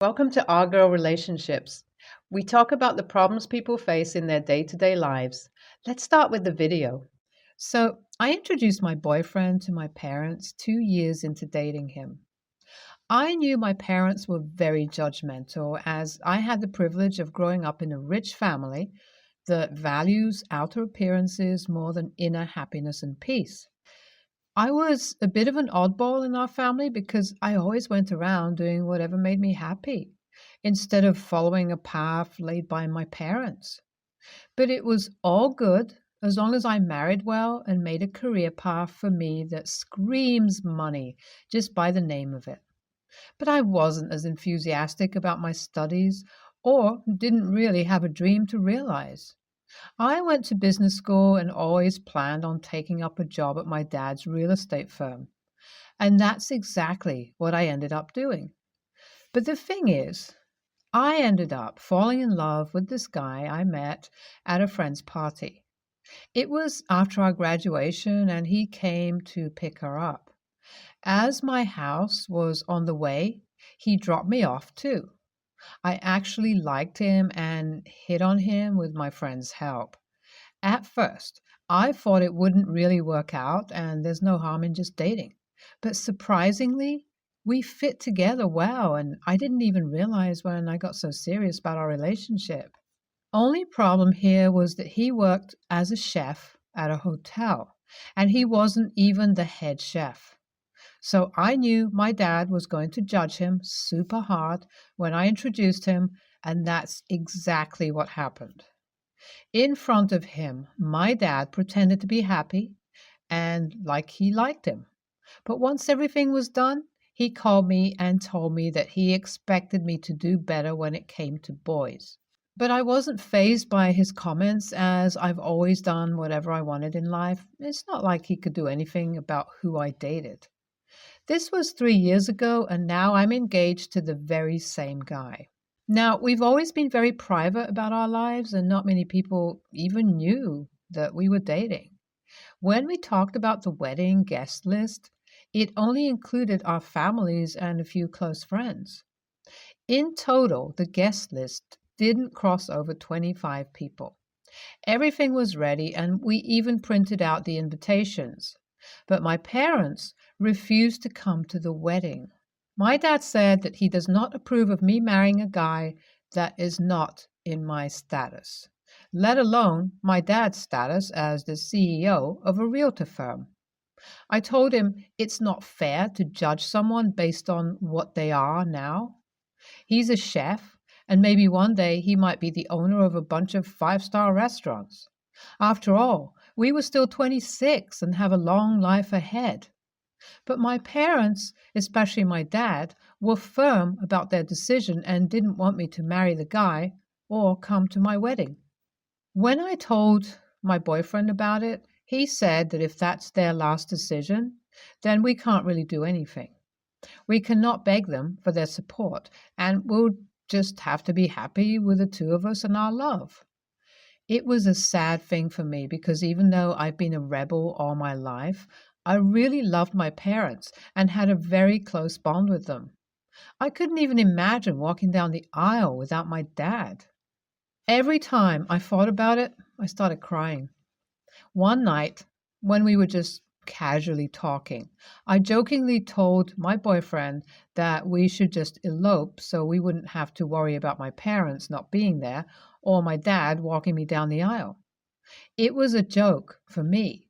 Welcome to Our Girl Relationships. We talk about the problems people face in their day to day lives. Let's start with the video. So, I introduced my boyfriend to my parents 2 years into dating him. I knew my parents were very judgmental as I had the privilege of growing up in a rich family that values outer appearances more than inner happiness and peace. I was a bit of an oddball in our family because I always went around doing whatever made me happy instead of following a path laid by my parents. But it was all good as long as I married well and made a career path for me that screams money just by the name of it. But I wasn't as enthusiastic about my studies or didn't really have a dream to realize. I went to business school and always planned on taking up a job at my dad's real estate firm. And that's exactly what I ended up doing. But the thing is, I ended up falling in love with this guy I met at a friend's party. It was after our graduation, and he came to pick her up. As my house was on the way, he dropped me off too. I actually liked him and hit on him with my friend's help. At first, I thought it wouldn't really work out, and there's no harm in just dating. But surprisingly, we fit together well, and I didn't even realize when I got so serious about our relationship. Only problem here was that he worked as a chef at a hotel, and he wasn't even the head chef. So I knew my dad was going to judge him super hard when I introduced him, and that's exactly what happened. In front of him, my dad pretended to be happy and like he liked him. But once everything was done, he called me and told me that he expected me to do better when it came to boys. But I wasn't fazed by his comments as I've always done whatever I wanted in life. It's not like he could do anything about who I dated. This was 3 years ago, and now I'm engaged to the very same guy. Now, we've always been very private about our lives, and not many people even knew that we were dating. When we talked about the wedding guest list, it only included our families and a few close friends. In total, the guest list didn't cross over 25 people. Everything was ready, and we even printed out the invitations. But my parents refused to come to the wedding. My dad said that he does not approve of me marrying a guy that is not in my status, let alone my dad's status as the CEO of a realtor firm. I told him it's not fair to judge someone based on what they are now. He's a chef, and maybe one day he might be the owner of a bunch of five-star restaurants. After all, we were still 26 and have a long life ahead. But my parents, especially my dad, were firm about their decision and didn't want me to marry the guy or come to my wedding. When I told my boyfriend about it, he said that if that's their last decision, then we can't really do anything. We cannot beg them for their support, and we'll just have to be happy with the two of us and our love. It was a sad thing for me because even though I've been a rebel all my life, I really loved my parents and had a very close bond with them. I couldn't even imagine walking down the aisle without my dad. Every time I thought about it, I started crying. One night, when we were just casually talking, I jokingly told my boyfriend that we should just elope so we wouldn't have to worry about my parents not being there or my dad walking me down the aisle. It was a joke for me,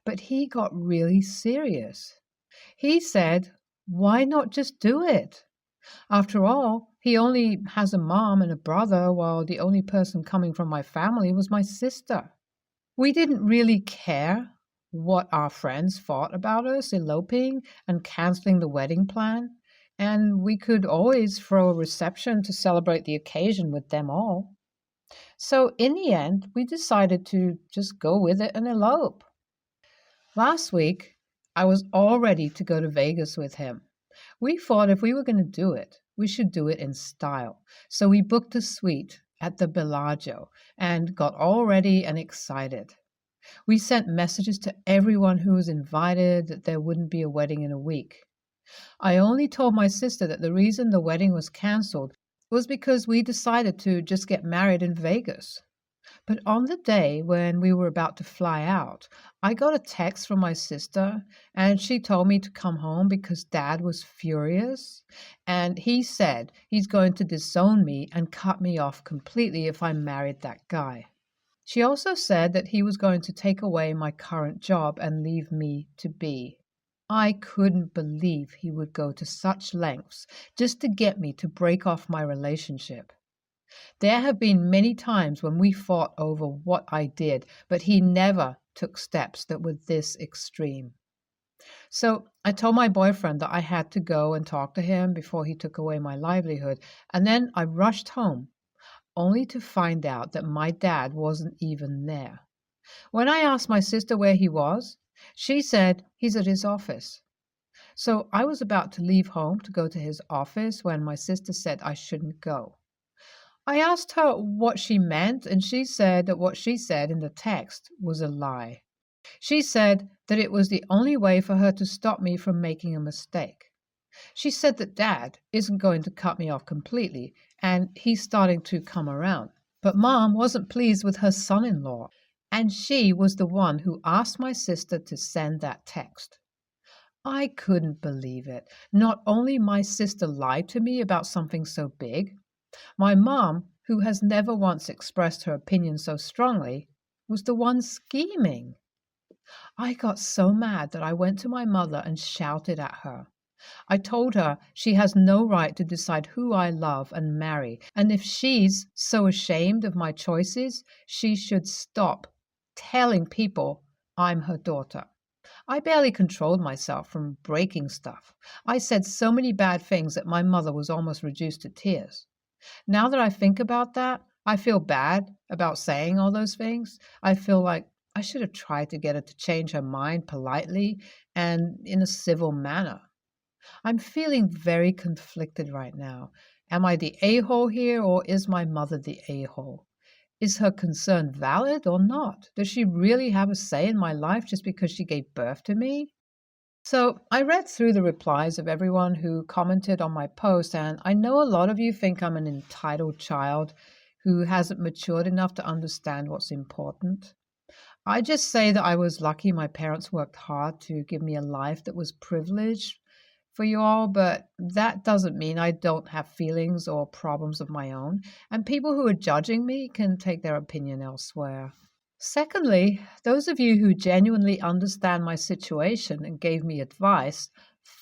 but he got really serious. He said, "Why not just do it? After all, he only has a mom and a brother, while the only person coming from my family was my sister." We didn't really care what our friends thought about us eloping and canceling the wedding plan, and we could always throw a reception to celebrate the occasion with them all. So in the end, we decided to just go with it and elope. Last week, I was all ready to go to Vegas with him. We thought if we were going to do it, we should do it in style. So we booked a suite at the Bellagio and got all ready and excited. We sent messages to everyone who was invited that there wouldn't be a wedding in a week. I only told my sister that the reason the wedding was canceled was because we decided to just get married in Vegas. But on the day when we were about to fly out, I got a text from my sister, and she told me to come home because Dad was furious. And he said he's going to disown me and cut me off completely if I married that guy. She also said that he was going to take away my current job and leave me to be. I couldn't believe he would go to such lengths just to get me to break off my relationship. There have been many times when we fought over what I did, but he never took steps that were this extreme. So I told my boyfriend that I had to go and talk to him before he took away my livelihood, and then I rushed home, only to find out that my dad wasn't even there. When I asked my sister where he was, she said he's at his office. So I was about to leave home to go to his office when my sister said I shouldn't go. I asked her what she meant, and she said that what she said in the text was a lie. She said that it was the only way for her to stop me from making a mistake. She said that Dad isn't going to cut me off completely, and he's starting to come around. But Mom wasn't pleased with her son-in-law, and she was the one who asked my sister to send that text. I couldn't believe it. Not only my sister lied to me about something so big, my mom, who has never once expressed her opinion so strongly, was the one scheming. I got so mad that I went to my mother and shouted at her. I told her she has no right to decide who I love and marry, and if she's so ashamed of my choices, she should stop telling people I'm her daughter. I barely controlled myself from breaking stuff. I said so many bad things that my mother was almost reduced to tears. Now that I think about that, I feel bad about saying all those things. I feel like I should have tried to get her to change her mind politely and in a civil manner. I'm feeling very conflicted right now. Am I the a-hole here, or is my mother the a-hole? Is her concern valid or not? Does she really have a say in my life just because she gave birth to me? So I read through the replies of everyone who commented on my post, and I know a lot of you think I'm an entitled child who hasn't matured enough to understand what's important. I just say that I was lucky my parents worked hard to give me a life that was privileged for you all, but that doesn't mean I don't have feelings or problems of my own, and people who are judging me can take their opinion elsewhere. Secondly, those of you who genuinely understand my situation and gave me advice,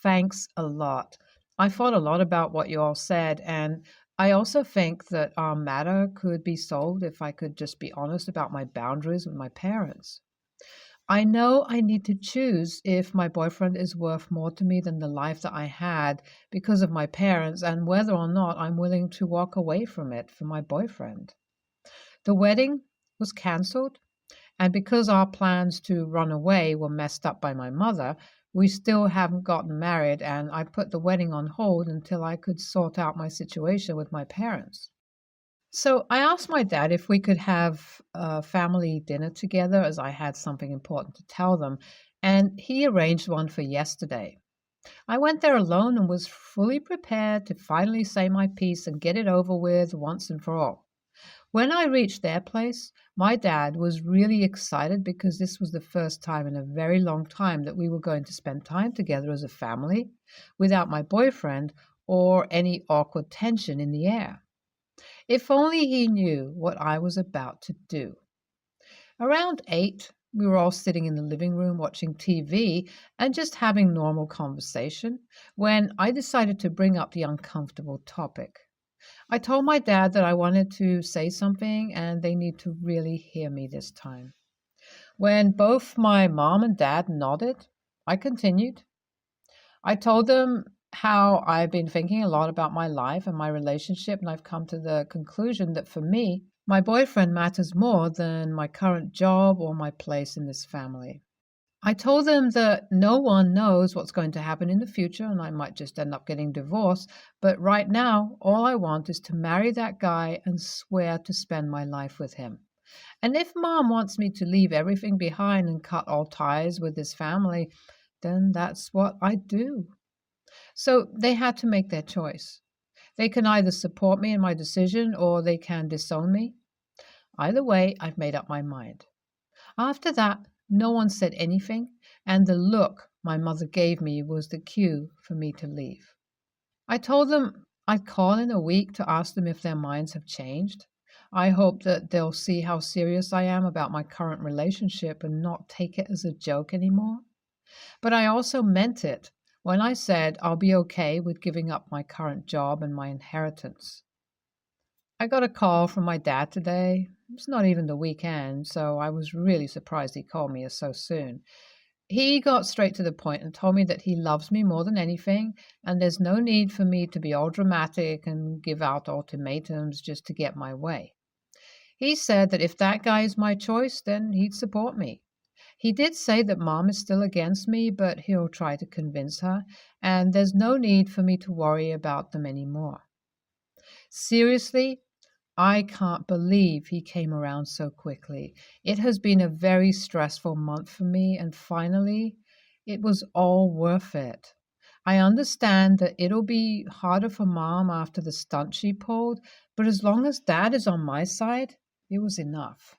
thanks a lot. I thought a lot about what you all said, and I also think that our matter could be solved if I could just be honest about my boundaries with my parents. I know I need to choose if my boyfriend is worth more to me than the life that I had because of my parents, and whether or not I'm willing to walk away from it for my boyfriend. The wedding was cancelled, and because our plans to run away were messed up by my mother, we still haven't gotten married, and I put the wedding on hold until I could sort out my situation with my parents. So I asked my dad if we could have a family dinner together, as I had something important to tell them, and he arranged one for yesterday. I went there alone and was fully prepared to finally say my piece and get it over with once and for all. When I reached their place, my dad was really excited because this was the first time in a very long time that we were going to spend time together as a family without my boyfriend or any awkward tension in the air. If only he knew what I was about to do. Around 8, we were all sitting in the living room watching TV and just having normal conversation when I decided to bring up the uncomfortable topic. I told my dad that I wanted to say something and they need to really hear me this time. When both my mom and dad nodded, I continued. I told them how I've been thinking a lot about my life and my relationship, and I've come to the conclusion that for me, my boyfriend matters more than my current job or my place in this family. I told them that no one knows what's going to happen in the future and I might just end up getting divorced, but right now, all I want is to marry that guy and swear to spend my life with him. And if Mom wants me to leave everything behind and cut all ties with this family, then that's what I do. So they had to make their choice. They can either support me in my decision or they can disown me. Either way, I've made up my mind. After that, no one said anything, and the look my mother gave me was the cue for me to leave. I told them I'd call in a week to ask them if their minds have changed. I hope that they'll see how serious I am about my current relationship and not take it as a joke anymore. But I also meant it when I said I'll be okay with giving up my current job and my inheritance. I got a call from my dad today. It's not even the weekend, so I was really surprised he called me so soon. He got straight to the point and told me that he loves me more than anything, and there's no need for me to be all dramatic and give out ultimatums just to get my way. He said that if that guy is my choice, then he'd support me. He did say that mom is still against me, but he'll try to convince her, and there's no need for me to worry about them anymore. Seriously, I can't believe he came around so quickly. It has been a very stressful month for me, and finally, it was all worth it. I understand that it'll be harder for mom after the stunt she pulled, but as long as dad is on my side, it was enough.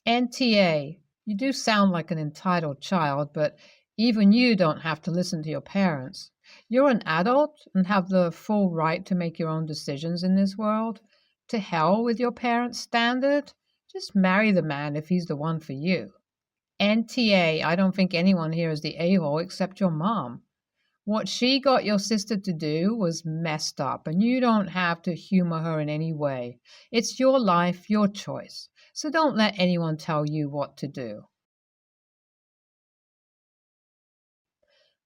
NTA, you do sound like an entitled child, but even you don't have to listen to your parents. You're an adult and have the full right to make your own decisions in this world. To hell with your parents' standard. Just marry the man if he's the one for you. NTA, I don't think anyone here is the a-hole except your mom. What she got your sister to do was messed up, and you don't have to humor her in any way. It's your life, your choice. So don't let anyone tell you what to do.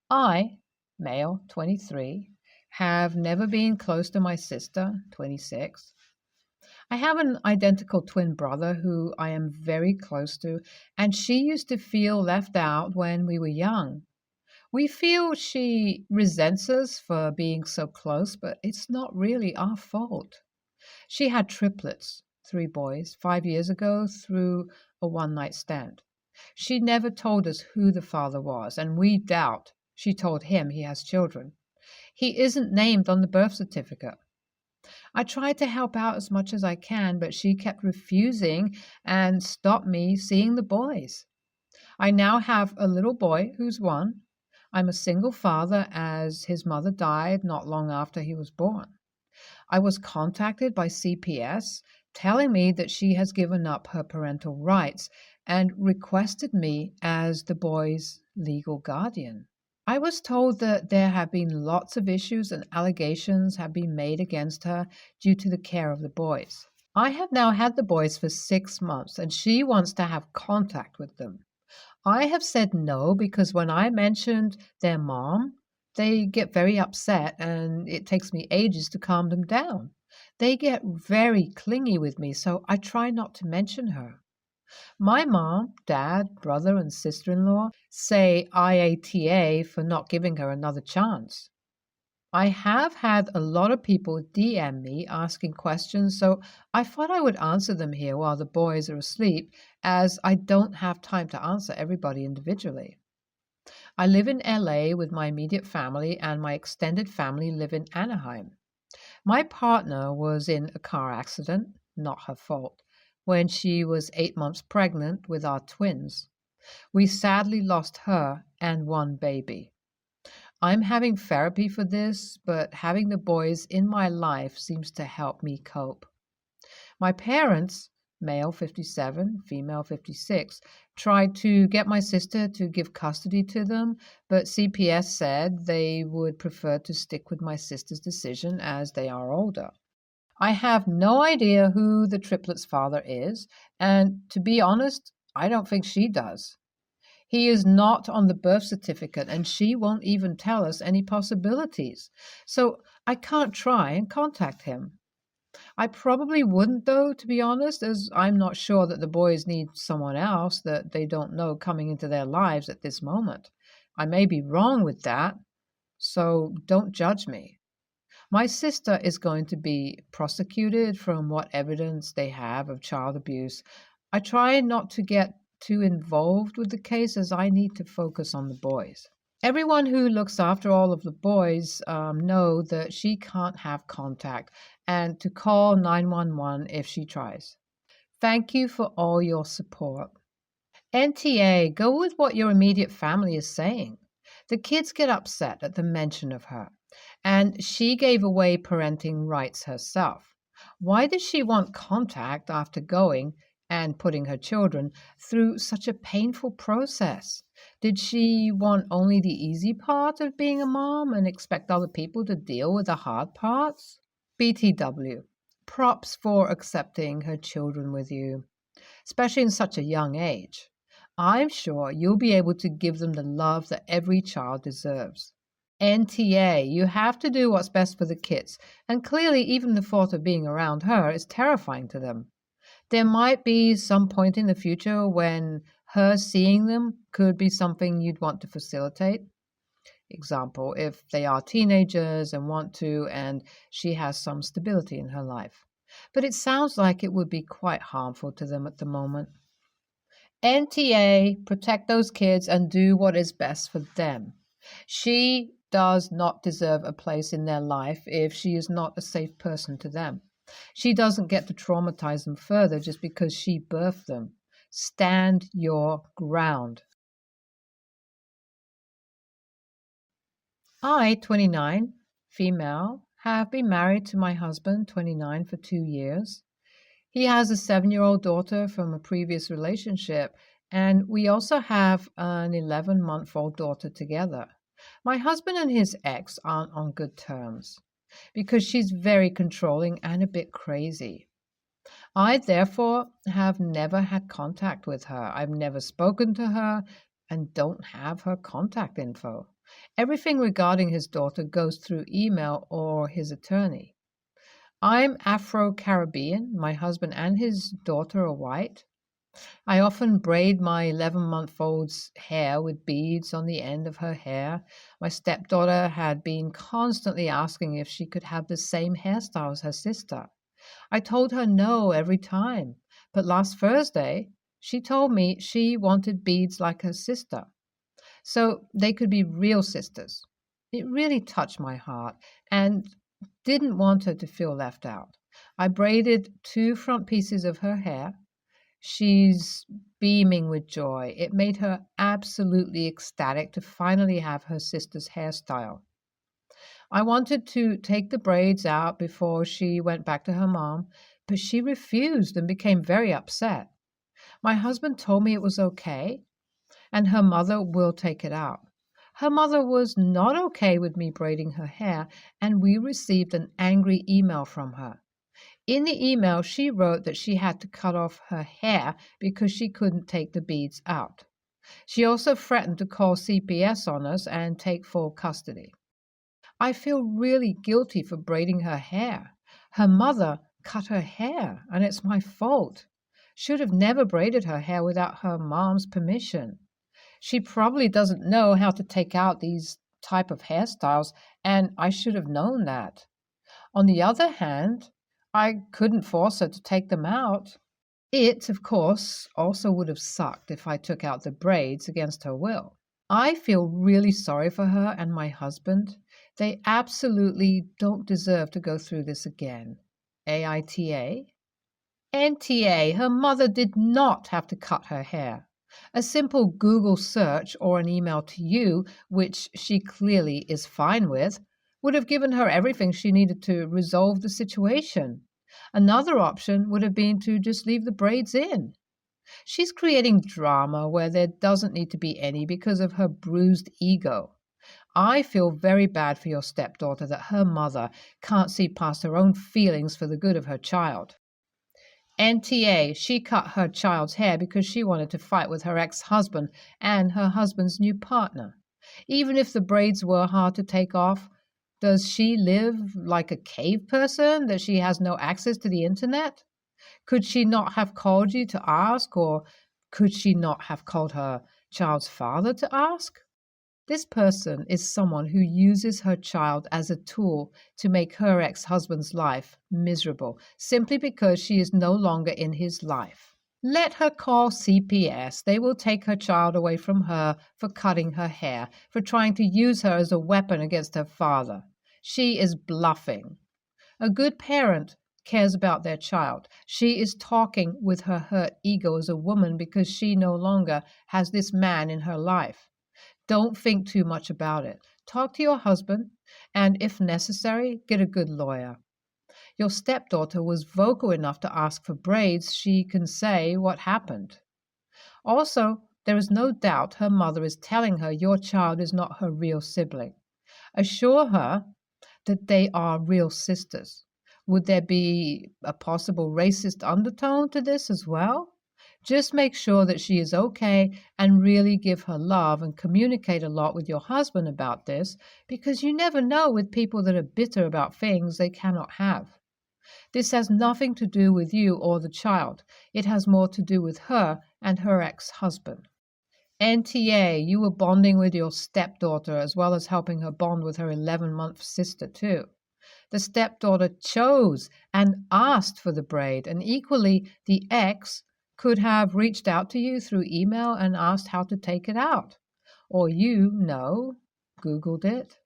I, male, 23, have never been close to my sister, 26. I have an identical twin brother who I am very close to, and she used to feel left out when we were young. We feel she resents us for being so close, but it's not really our fault. She had triplets, 3 boys, 5 years ago through a one-night stand. She never told us who the father was, and we doubt she told him he has children. He isn't named on the birth certificate. I tried to help out as much as I can, but she kept refusing and stopped me seeing the boys. I now have a little boy who's 1. I'm a single father as his mother died not long after he was born. I was contacted by CPS telling me that she has given up her parental rights and requested me as the boy's legal guardian. I was told that there have been lots of issues and allegations have been made against her due to the care of the boys. I have now had the boys for 6 months and she wants to have contact with them. I have said no because when I mentioned their mom, they get very upset and it takes me ages to calm them down. They get very clingy with me, so I try not to mention her. My mom, dad, brother, and sister-in-law say IATA for not giving her another chance. I have had a lot of people DM me asking questions, so I thought I would answer them here while the boys are asleep, as I don't have time to answer everybody individually. I live in LA with my immediate family, and my extended family live in Anaheim. My partner was in a car accident, not her fault, when she was 8 months pregnant with our twins. We sadly lost her and 1 baby. I'm having therapy for this, but having the boys in my life seems to help me cope. My parents, male 57, female 56, tried to get my sister to give custody to them, but CPS said they would prefer to stick with my sister's decision as they are older. I have no idea who the triplets' father is, and to be honest, I don't think she does. He is not on the birth certificate, and she won't even tell us any possibilities. So I can't try and contact him. I probably wouldn't, though, to be honest, as I'm not sure that the boys need someone else that they don't know coming into their lives at this moment. I may be wrong with that, so don't judge me. My sister is going to be prosecuted from what evidence they have of child abuse. I try not to get too involved with the case as I need to focus on the boys. Everyone who looks after all of the boys know that she can't have contact and to call 911 if she tries. Thank you for all your support. NTA, go with what your immediate family is saying. The kids get upset at the mention of her, and she gave away parenting rights herself. Why does she want contact after going and putting her children through such a painful process? Did she want only the easy part of being a mom and expect other people to deal with the hard parts? BTW, props for accepting her children with you, especially in such a young age. I'm sure you'll be able to give them the love that every child deserves. NTA, you have to do what's best for the kids, and clearly, even the thought of being around her is terrifying to them. There might be some point in the future when her seeing them could be something you'd want to facilitate. Example, if they are teenagers and want to, and she has some stability in her life. But it sounds like it would be quite harmful to them at the moment. NTA, protect those kids and do what is best for them. She does not deserve a place in their life if she is not a safe person to them. She doesn't get to traumatize them further just because she birthed them. Stand your ground. I, 29, female, have been married to my husband, 29, for 2 years. He has a 7-year-old daughter from a previous relationship, and we also have an 11-month-old daughter together. My husband and his ex aren't on good terms because she's very controlling and a bit crazy. I, therefore, have never had contact with her. I've never spoken to her and don't have her contact info. Everything regarding his daughter goes through email or his attorney. I'm Afro-Caribbean. My husband and his daughter are white. I often braid my 11-month-old's hair with beads on the end of her hair. My stepdaughter had been constantly asking if she could have the same hairstyle as her sister. I told her no every time, but last Thursday she told me she wanted beads like her sister, so they could be real sisters. It really touched my heart and didn't want her to feel left out. I braided 2 front pieces of her hair. She's beaming with joy. It made her absolutely ecstatic to finally have her sister's hairstyle. I wanted to take the braids out before she went back to her mom, but she refused and became very upset. My husband told me it was okay, and her mother will take it out. Her mother was not okay with me braiding her hair, and we received an angry email from her. In the email, she wrote that she had to cut off her hair because she couldn't take the beads out. She also threatened to call CPS on us and take full custody. I feel really guilty for braiding her hair. Her mother cut her hair, and it's my fault. Should have never braided her hair without her mom's permission. She probably doesn't know how to take out these type of hairstyles, and I should have known that. On the other hand, I couldn't force her to take them out. It, of course, also would have sucked if I took out the braids against her will. I feel really sorry for her and my husband. They absolutely don't deserve to go through this again. AITA? NTA, her mother did not have to cut her hair. A simple Google search or an email to you, which she clearly is fine with, would have given her everything she needed to resolve the situation. Another option would have been to just leave the braids in. She's creating drama where there doesn't need to be any because of her bruised ego. I feel very bad for your stepdaughter that her mother can't see past her own feelings for the good of her child. NTA, she cut her child's hair because she wanted to fight with her ex-husband and her husband's new partner. Even if the braids were hard to take off, does she live like a cave person that she has no access to the internet? Could she not have called you to ask, or could she not have called her child's father to ask? This person is someone who uses her child as a tool to make her ex-husband's life miserable simply because she is no longer in his life. Let her call CPS. They will take her child away from her for cutting her hair, for trying to use her as a weapon against her father. She is bluffing. A good parent cares about their child. She is talking with her hurt ego as a woman because she no longer has this man in her life. Don't think too much about it. Talk to your husband, and if necessary, get a good lawyer. Your stepdaughter was vocal enough to ask for braids. She can say what happened. Also, there is no doubt her mother is telling her your child is not her real sibling. Assure her that they are real sisters. Would there be a possible racist undertone to this as well? Just make sure that she is okay and really give her love and communicate a lot with your husband about this, because you never know with people that are bitter about things they cannot have. This has nothing to do with you or the child. It has more to do with her and her ex-husband. NTA, you were bonding with your stepdaughter as well as helping her bond with her 11-month sister, too. The stepdaughter chose and asked for the braid, and equally, the ex could have reached out to you through email and asked how to take it out. Or Googled it,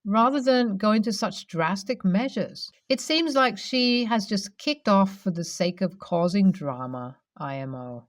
rather than going to such drastic measures. It seems like she has just kicked off for the sake of causing drama, IMO.